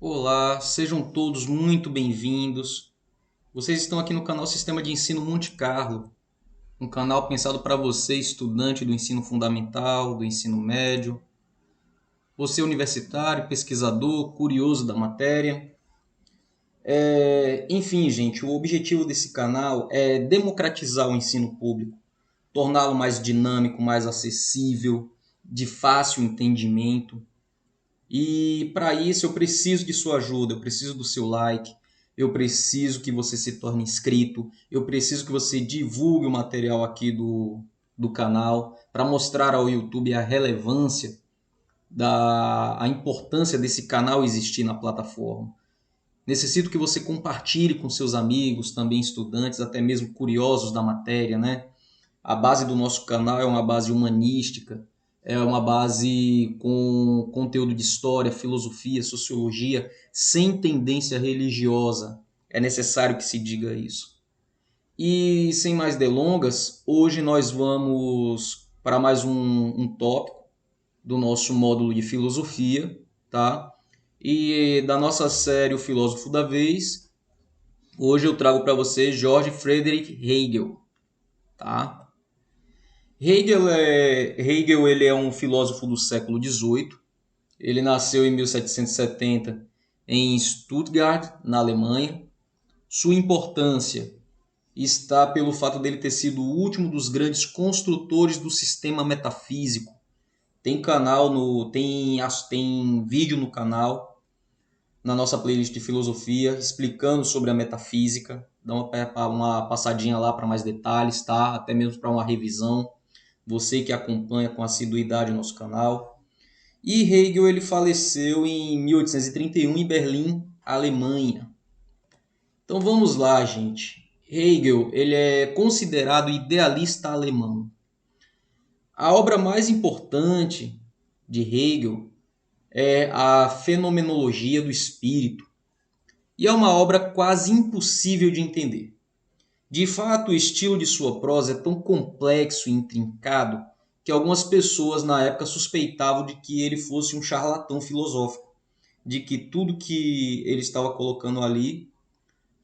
Olá, sejam todos muito bem-vindos. Vocês estão aqui no canal Sistema de Ensino Monte Carlo, um canal pensado para você, estudante do ensino fundamental, do ensino médio, você universitário, pesquisador, curioso da matéria. Enfim, gente, o objetivo desse canal é democratizar o ensino público, torná-lo mais dinâmico, mais acessível, de fácil entendimento. E para isso eu preciso de sua ajuda, eu preciso do seu like, eu preciso que você se torne inscrito, eu preciso que você divulgue o material aqui do canal para mostrar ao YouTube a relevância a importância desse canal existir na plataforma. Necessito que você compartilhe com seus amigos, também estudantes, até mesmo curiosos da matéria, né? A base do nosso canal é uma base humanística, é uma base com conteúdo de história, filosofia, sociologia, sem tendência religiosa. É necessário que se diga isso. E sem mais delongas, hoje nós vamos para mais um tópico do nosso módulo de filosofia, tá? E da nossa série O Filósofo da Vez, hoje eu trago para você George Friedrich Hegel, tá? Hegel ele é um filósofo do século XVIII. Ele nasceu em 1770 em Stuttgart, na Alemanha. Sua importância está pelo fato dele ter sido o último dos grandes construtores do sistema metafísico. Tem canal no tem vídeo no canal, na nossa playlist de filosofia, explicando sobre a metafísica. Dá uma passadinha lá para mais detalhes, tá? Até mesmo para uma revisão. Você que acompanha com assiduidade o nosso canal. E Hegel ele faleceu em 1831 em Berlim, Alemanha. Então vamos lá, gente. Hegel ele é considerado idealista alemão. A obra mais importante de Hegel é a Fenomenologia do Espírito, e é uma obra quase impossível de entender. De fato, o estilo de sua prosa é tão complexo e intrincado que algumas pessoas na época suspeitavam de que ele fosse um charlatão filosófico, de que tudo que ele estava colocando ali,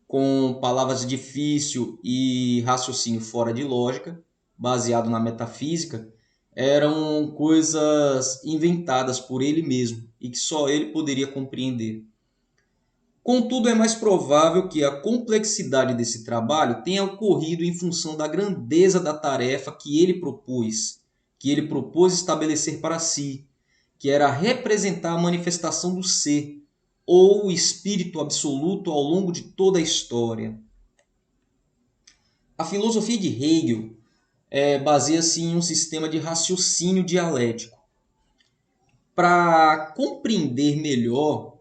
com palavras difíceis e raciocínio fora de lógica, baseado na metafísica, eram coisas inventadas por ele mesmo e que só ele poderia compreender. Contudo, é mais provável que a complexidade desse trabalho tenha ocorrido em função da grandeza da tarefa que ele propôs estabelecer para si, que era representar a manifestação do ser, ou o espírito absoluto ao longo de toda a história. A filosofia de Hegel baseia-se em um sistema de raciocínio dialético. Para compreender melhor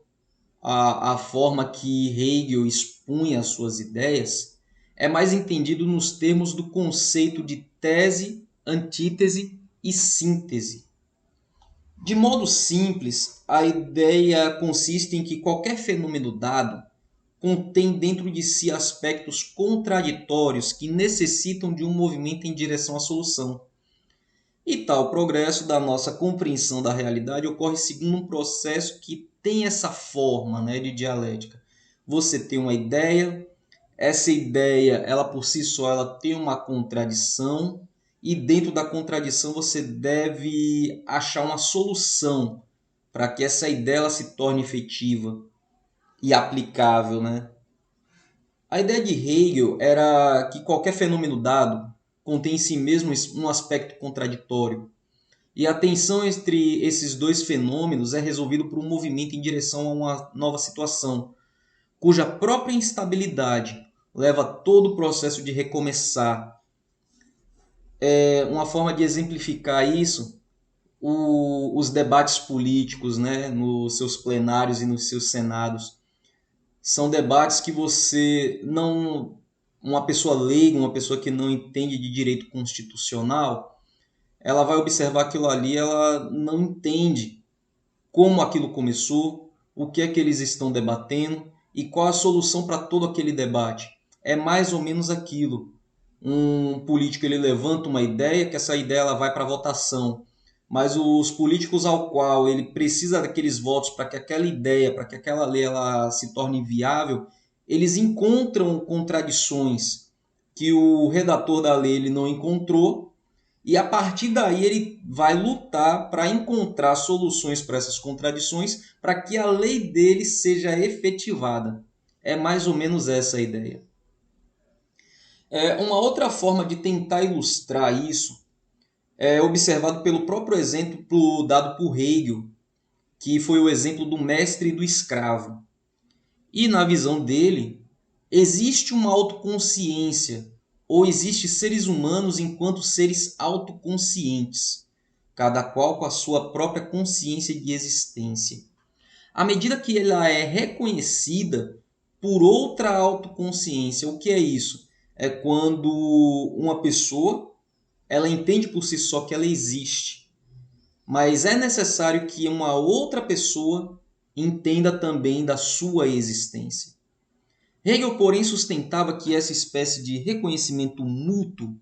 a forma que Hegel expunha as suas ideias, é mais entendido nos termos do conceito de tese, antítese e síntese. De modo simples, a ideia consiste em que qualquer fenômeno dado contém dentro de si aspectos contraditórios que necessitam de um movimento em direção à solução. E tal progresso da nossa compreensão da realidade ocorre segundo um processo que tem essa forma, né, de dialética. Você tem uma ideia, essa ideia, ela por si só, ela tem uma contradição, e dentro da contradição você deve achar uma solução para que essa ideia ela se torne efetiva e aplicável, né? A ideia de Hegel era que qualquer fenômeno dado contém em si mesmo um aspecto contraditório. E a tensão entre esses dois fenômenos é resolvida por um movimento em direção a uma nova situação, cuja própria instabilidade leva todo o processo de recomeçar. Uma forma de exemplificar isso, os debates políticos, né, nos seus plenários e nos seus senados. São debates que você não... Uma pessoa leiga, uma pessoa que não entende de direito constitucional, ela vai observar aquilo ali, ela não entende como aquilo começou, o que é que eles estão debatendo e qual a solução para todo aquele debate. É mais ou menos aquilo. Um político ele levanta uma ideia, que essa ideia ela vai para votação, mas os políticos ao qual ele precisa daqueles votos para que aquela ideia, para que aquela lei ela se torne viável, eles encontram contradições que o redator da lei ele não encontrou, e a partir daí ele vai lutar para encontrar soluções para essas contradições, para que a lei dele seja efetivada. É mais ou menos essa a ideia. Uma outra forma de tentar ilustrar isso é observado pelo próprio exemplo dado por Hegel, que foi o exemplo do mestre e do escravo. E na visão dele, existe uma autoconsciência, ou existe seres humanos enquanto seres autoconscientes, cada qual com a sua própria consciência de existência. À medida que ela é reconhecida por outra autoconsciência, o que é isso? É quando uma pessoa ela entende por si só que ela existe, mas é necessário que uma outra pessoa entenda também da sua existência. Hegel, porém, sustentava que essa espécie de reconhecimento mútuo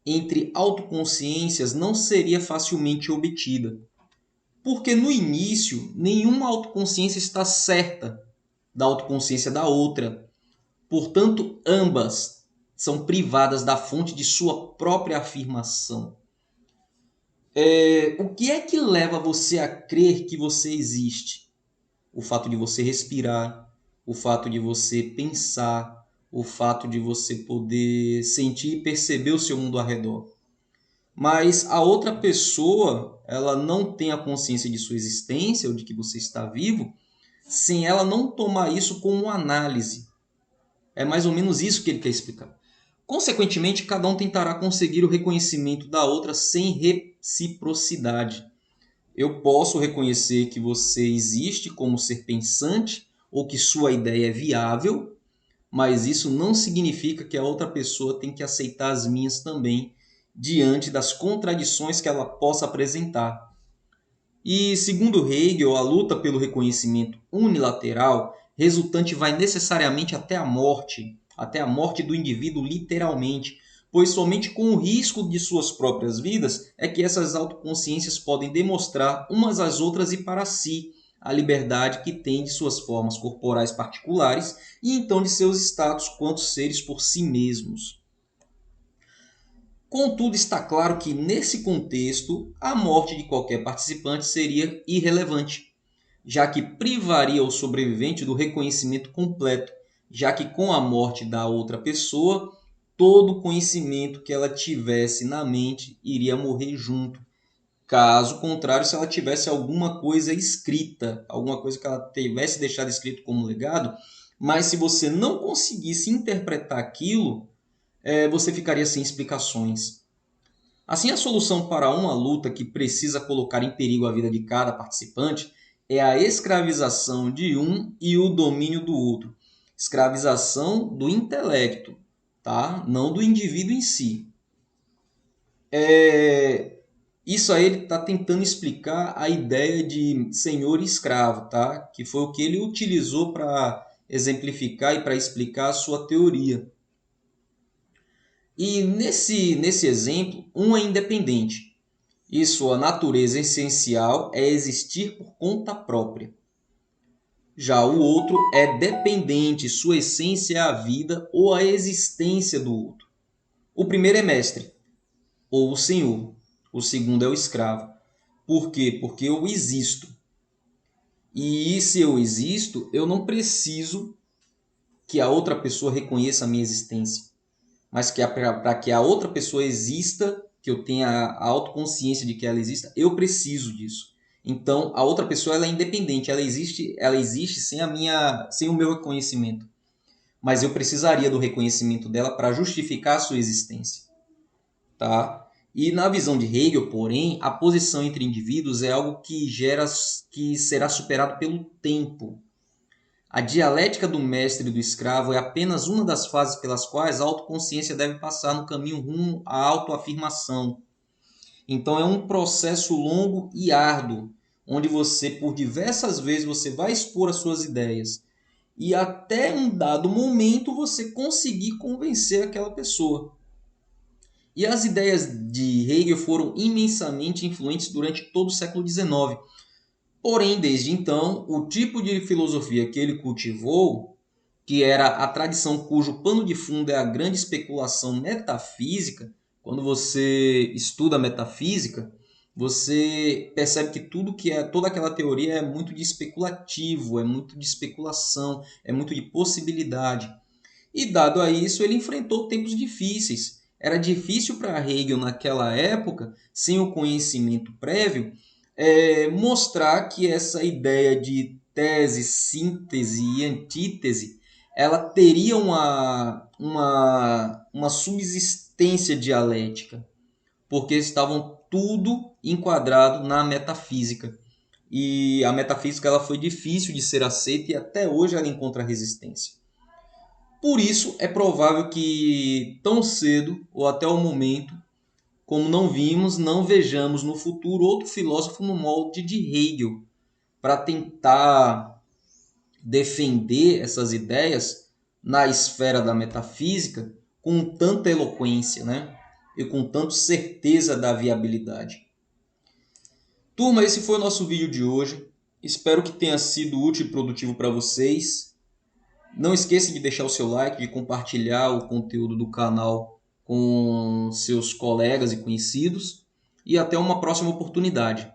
entre autoconsciências não seria facilmente obtida, porque no início nenhuma autoconsciência está certa da autoconsciência da outra, portanto, ambas são privadas da fonte de sua própria afirmação. O que é que leva você a crer que você existe? O fato de você respirar, o fato de você pensar, o fato de você poder sentir e perceber o seu mundo ao redor. Mas a outra pessoa, ela não tem a consciência de sua existência ou de que você está vivo, sem ela não tomar isso como análise. É mais ou menos isso que ele quer explicar. Consequentemente, cada um tentará conseguir o reconhecimento da outra sem reciprocidade. Eu posso reconhecer que você existe como ser pensante ou que sua ideia é viável, mas isso não significa que a outra pessoa tem que aceitar as minhas também, diante das contradições que ela possa apresentar. E, segundo Hegel, a luta pelo reconhecimento unilateral resultante vai necessariamente até a morte do indivíduo literalmente, pois somente com o risco de suas próprias vidas é que essas autoconsciências podem demonstrar umas às outras e para si a liberdade que têm de suas formas corporais particulares e então de seus status quanto seres por si mesmos. Contudo, está claro que, nesse contexto, a morte de qualquer participante seria irrelevante, já que privaria o sobrevivente do reconhecimento completo, já que com a morte da outra pessoa, todo o conhecimento que ela tivesse na mente iria morrer junto. Caso contrário, se ela tivesse alguma coisa escrita, alguma coisa que ela tivesse deixado escrito como legado, mas se você não conseguisse interpretar aquilo, você ficaria sem explicações. Assim, a solução para uma luta que precisa colocar em perigo a vida de cada participante é a escravização de um e o domínio do outro. Escravização do intelecto, tá? Não do indivíduo em si. Isso aí ele está tentando explicar a ideia de senhor e escravo, tá? Que foi o que ele utilizou para exemplificar e para explicar a sua teoria. E nesse exemplo, um é independente e sua natureza essencial é existir por conta própria. Já o outro é dependente, sua essência é a vida ou a existência do outro. O primeiro é mestre, ou o senhor. O segundo é o escravo. Por quê? Porque eu existo. E se eu existo, eu não preciso que a outra pessoa reconheça a minha existência. Mas que para que a outra pessoa exista, que eu tenha a autoconsciência de que ela exista, eu preciso disso. Então, a outra pessoa ela é independente, ela existe sem o meu reconhecimento. Mas eu precisaria do reconhecimento dela para justificar a sua existência. Tá? E na visão de Hegel, porém, a posição entre indivíduos é algo que será superado pelo tempo. A dialética do mestre e do escravo é apenas uma das fases pelas quais a autoconsciência deve passar no caminho rumo à autoafirmação. Então é um processo longo e árduo, onde você, por diversas vezes, você vai expor as suas ideias. E até um dado momento você conseguir convencer aquela pessoa. E as ideias de Hegel foram imensamente influentes durante todo o século XIX. Porém, desde então, o tipo de filosofia que ele cultivou, que era a tradição cujo pano de fundo é a grande especulação metafísica, quando você estuda metafísica, você percebe que tudo que é toda aquela teoria é muito de especulativo, é muito de especulação, é muito de possibilidade. E dado a isso, ele enfrentou tempos difíceis. Era difícil para Hegel naquela época, sem o conhecimento prévio, mostrar que essa ideia de tese, síntese e antítese, ela teria uma subsistência dialética, porque estavam tudo enquadrado na metafísica. E a metafísica ela foi difícil de ser aceita e até hoje ela encontra resistência. Por isso, é provável que tão cedo ou até o momento, como não vimos, não vejamos no futuro outro filósofo no molde de Hegel para tentar defender essas ideias na esfera da metafísica com tanta eloquência, né? E com tanta certeza da viabilidade. Turma, esse foi o nosso vídeo de hoje. Espero que tenha sido útil e produtivo para vocês. Não esqueça de deixar o seu like, de compartilhar o conteúdo do canal com seus colegas e conhecidos. E até uma próxima oportunidade.